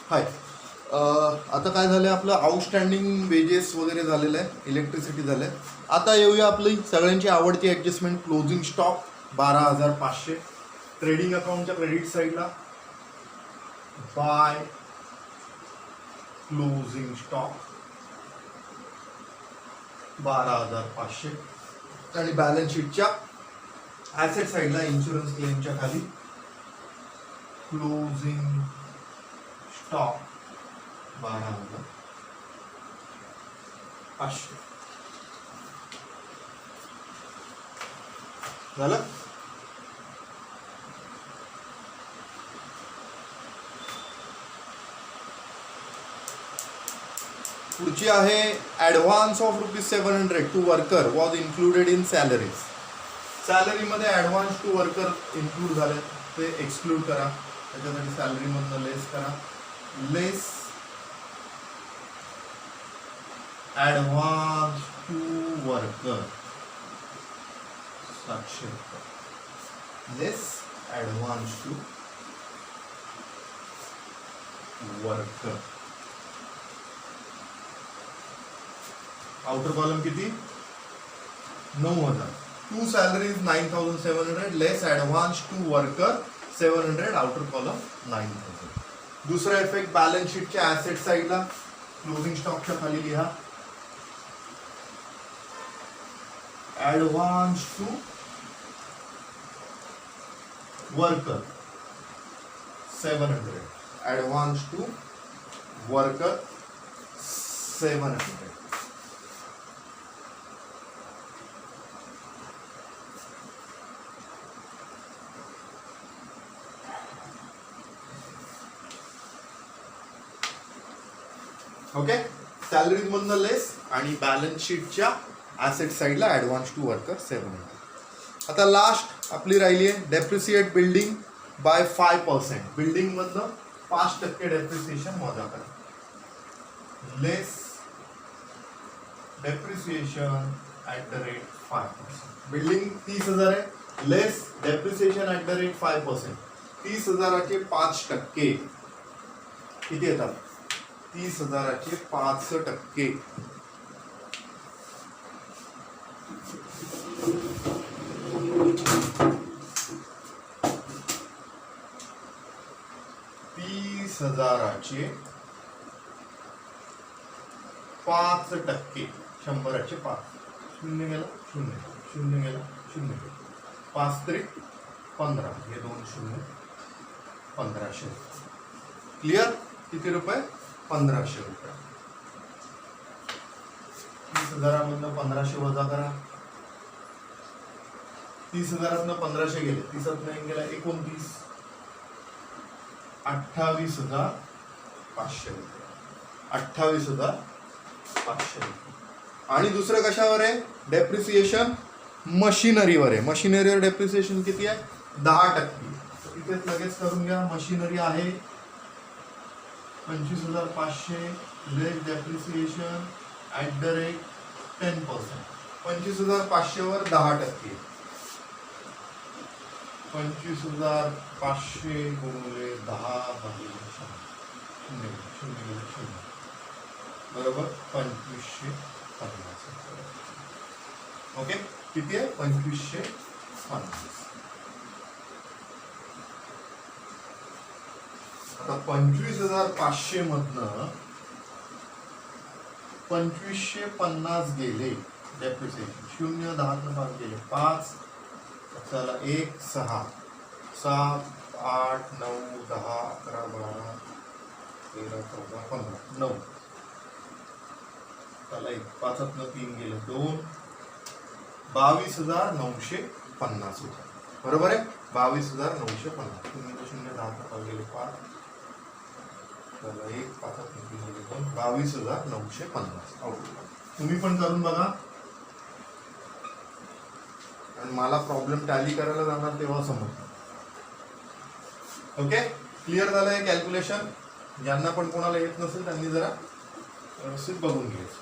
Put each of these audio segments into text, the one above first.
हाय. आता काय झालं आपलं आउटस्टँडिंग वेजेस वगैरे झालेलं आहे, इलेक्ट्रिसिटी झालं आहे. आता येऊया आपली सगळ्यांची आवडती ॲडजस्टमेंट क्लोजिंग स्टॉक 12,500. ट्रेडिंग अकाउंटच्या क्रेडिट साईडला बाय क्लोजिंग स्टॉक 12,500 आणि बॅलन्स शीटच्या ॲसेट साईडला इन्शुरन्स क्लेमच्या खाली क्लोजिंग स्टॉक 12,500 झालं. पुढची आहे advance of ₹700 to worker was included in salaries. सॅलरीमध्ये ॲडव्हान्स टू वर्कर इन्क्लूड झाले, ते एक्सक्लूड करा. त्याच्यासाठी सॅलरीमधनं लेस करा. Less advance to worker 700. Less advance to worker. Outer column किती? 9,000. To salaries 9,700. Less advance to worker 700. Outer column 9,000. दुसरा effect balance शीटच्या ॲसेट साईडला क्लोजिंग स्टॉकच्या खाली लिहा advance to worker 700. Advance to worker 700. Okay. Salaries मधनं लेस आणि बॅलन्स शीटच्या ॲसेट साईडला ॲडव्हान्स टू वर्कर 700. आता लास्ट आपली राहिली आहे डेप्रिसिएट बिल्डिंग बाय 5%. बिल्डिंग मधनं 5% डेप्रिसिएशन वजा करा. Less depreciation at the rate 5%. Building 30,000 आहे. Less depreciation at the rate 5%. 30,000चे 5% किती येतात? 30,000चे 5%. हजाराचे 5%. 100चे 5. शून्य गेला शून्य, शून्य गेला शून्य. 5 3 15. हे 2 शून्य. 1500. क्लिअर? किती रुपये? 1500 रुपये. 30,000मधनं 1500 वजा करा. 30,000तनं 1500 गेले. 30तनं गेला 29. 28,500 रुपये. 28,500 रुपये. आणि दुसरं कशावर आहे? डेप्रिसिएशन मशिनरीवर आहे. मशिनरीवर डेप्रिसिएशन किती आहे? 10%. इथेच लगेच करून घ्या. मशिनरी आहे 25,500. लेस डेप्रिसिएशन ॲट द रेट 10%. 25,500 वर 10%. 25,500 गुणिले 10/100. बरोबर 2,550. ओके. किती आहे? 2,550. आता 25,500 मधनं 2,550 गेले डेप्रिसिएशन. 0 10 5 गेले 5. चला 1 6 7 8 9 10 11 12 13 14 15 9. चला 1 5तनं 3 गेले 2. 22,950 होता. बरोबर आहे? 22,950. 0 0 10 गेले 5. चला 1 5तनं 3 गेले 2. 22,950. तुम्ही पण करून बघा. आणि मला प्रॉब्लेम टॅली करायला जाणार तेव्हा समजतं. ओके. क्लिअर झालं आहे कॅल्क्युलेशन? ज्यांना पण कोणाला येत नसेल त्यांनी जरा व्यवस्थित बघून घ्यायचं.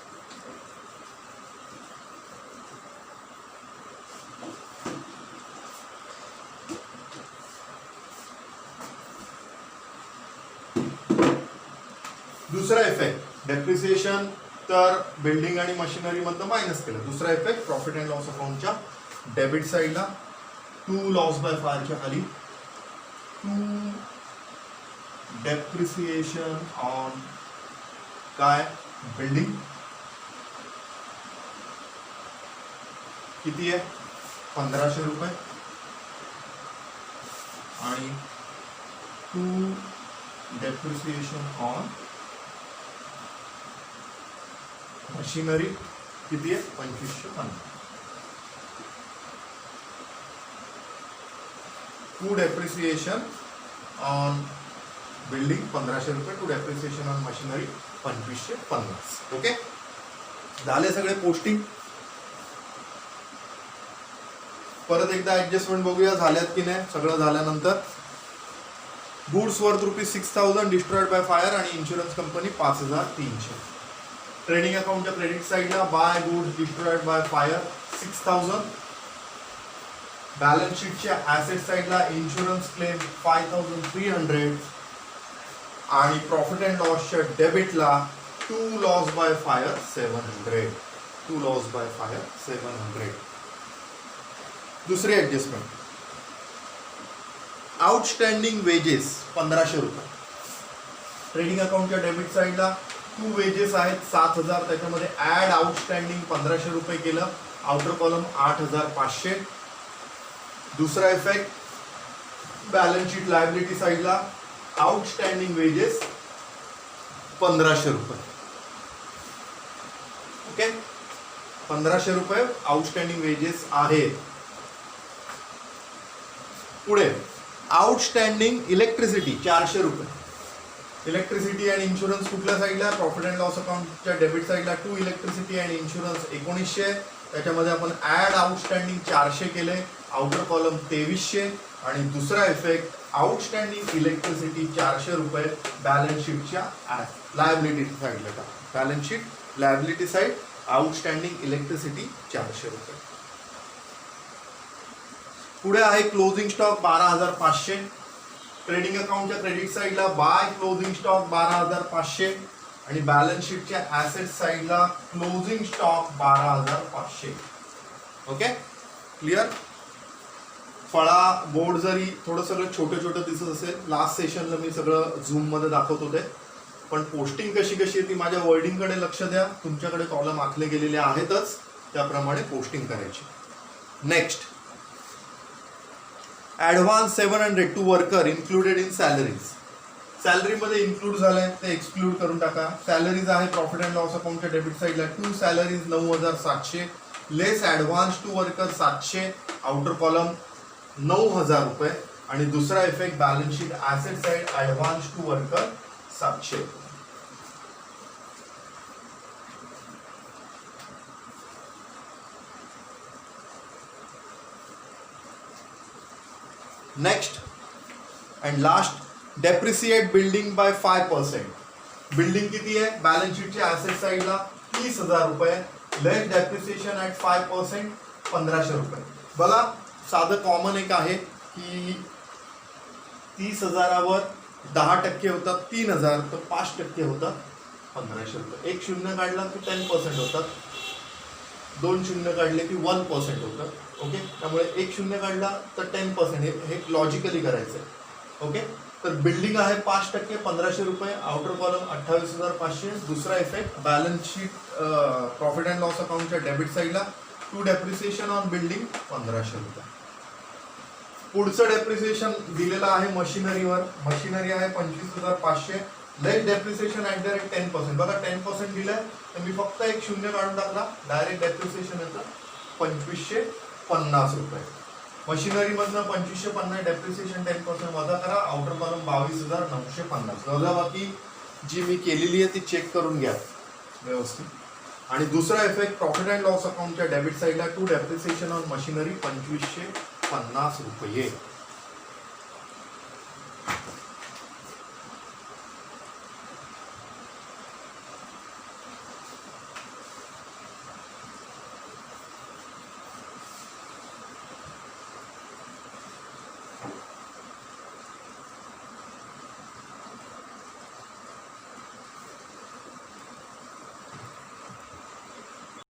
दुसरा इफेक्ट डेप्रिसिएशन तर बिल्डिंग आणि मशिनरी मधनं मायनस केलं. दुसरा इफेक्ट प्रॉफिट अँड लॉस अकाउंटच्या डेबिट साईडला टू लॉस बाय फायरच्या खाली टू डेप्रिसिएशन ऑन काय बिल्डिंग किती आहे 1500 रुपये आणि टू डेप्रिसिएशन ऑन मशिनरी किती आहे 2550. टू डेप्रिसिएशन ऑन बिल्डिंग 1500 रुपये, to depreciation on machinery 2550. Okay, झाले सगळे पोस्टिंग. परत एकदा ऍडजस्टमेंट बघूया झाल्यात की नाही. सगळं झाल्यानंतर goods worth ₹6000 destroyed by fire आणि इन्शुरन्स कंपनी 5300. ट्रेडिंग अकाउंटच्या क्रेडिट साईडला by goods destroyed by fire 6000. Balance शीटच्या ऍसेट साईडला इन्शुरन्स क्लेम 5300 आणि प्रॉफिट अँड लॉसच्या डेबिटला to loss by fire 700. To loss by fire 700. दुसरी ऍडजस्टमेंट आउटस्टँडिंग वेजेस 1500 रुपये. ट्रेडिंग अकाउंटच्या डेबिट साईडला टू वेजेस आहेत 7000, त्याच्यामध्ये ऍड आउटस्टँडिंग 1500 रुपये केलं. Outer column 8500. दुसरा इफेक्ट बॅलन्स शीट लायबिलिटी साईडला आउटस्टँडिंग वेजेस 1500 रुपये. ओके, 1500 रुपये आउटस्टँडिंग वेजेस आहेत. पुढे आउटस्टँडिंग इलेक्ट्रिसिटी 400 रुपये. इलेक्ट्रिसिटी अँड इन्शुरन्स कुठल्या साईडला प्रॉफिट अँड लॉस अकाउंटच्या डेबिट साईडला टू इलेक्ट्रिसिटी अँड इन्शुरन्स 1900. त्याच्यामध्ये आपण ऍड आउटस्टँडिंग 400 केले. आउटर कॉलम 2300 आणि दुसरा इफेक्ट आउटस्टँडिंग इलेक्ट्रिसिटी 400 रुपये बॅलन्स शीटच्या लायबिलिटी साईडला का balance sheet liability side outstanding electricity 400 रुपये. पुढे आहे क्लोजिंग स्टॉक 12500. ट्रेडिंग अकाउंटच्या क्रेडिट साईडला बाय क्लोजिंग स्टॉक 12500 आणि बॅलन्स शीटच्या ऍसेट साईडला क्लोजिंग स्टॉक 12500. Okay, clear. फळा बोर्ड जरी थोडं सगळं छोटं छोटं दिसत असेल, लास्ट सेशनला मी सगळं झूम मध्ये दाखवत होते, पण पोस्टिंग कशी कशी आहे ती माझ्या वर्डिंगकडे लक्ष द्या. तुमच्याकडे कॉलम आखले गेलेले आहेतच, त्याप्रमाणे पोस्टिंग करायची. Next advance 700 to worker included in salaries. सॅलरीमध्ये इन्क्लूड झालंय ते एक्सक्लूड करून टाका. सॅलरीज आहे प्रॉफिट अँड लॉस अकाउंटच्या डेबिट साईडला to salaries 9700 less advance to worker 700. Outer column 9000 रुपये आणि दुसरा effect balance sheet asset side advance to worker 700. Next and last depreciate building बाय 5%. बिल्डिंग किती आहे बॅलन्स शीटच्या ऍसेट साईडला 30000 रुपये लेस डेप्रिसिएशन ॲट 5% 1500 रुपये. बघा साधं कॉमन एक आहे की 30,000वर 10% होतात 3000, तर 5% होतात 1500 रुपये. एक शून्य काढला की 10% होतात, दोन शून्य काढले की 1% होतं. ओके, त्यामुळे एक शून्य काढला तर 10%. हे लॉजिकली करायचं आहे. ओके, तर बिल्डिंग आहे 5% 1500 रुपये. Outer column 28,500. दुसरा effect balance sheet profit and loss अकाउंटच्या डेबिट साईडला टू डेप्रिसिएशन ऑन बिल्डिंग 1500 रुपये. पुढचं डेप्रिसिएशन दिलेलं आहे मशिनरीवर. मशिनरी आहे 25,500 लेस डेप्रिसिएशन ॲट द रेट 10%. बघा 10% दिलंय तर मी फक्त एक शून्य काढून टाकला, डायरेक्ट डेप्रिसिएशन येतं 2550 रुपये. मशिनरीमधनं 2550 डेप्रिसिएशन 10% वजा करा. Outer column 22,950. वजाबाकी जी मी केलेली आहे ती चेक करून घ्या व्यवस्थित. आणि दुसरा इफेक्ट प्रॉफिट अँड लॉस अकाउंटच्या डेबिट साईडला टू डेप्रिसिएशन ऑन मशिनरी 2550 रुपये.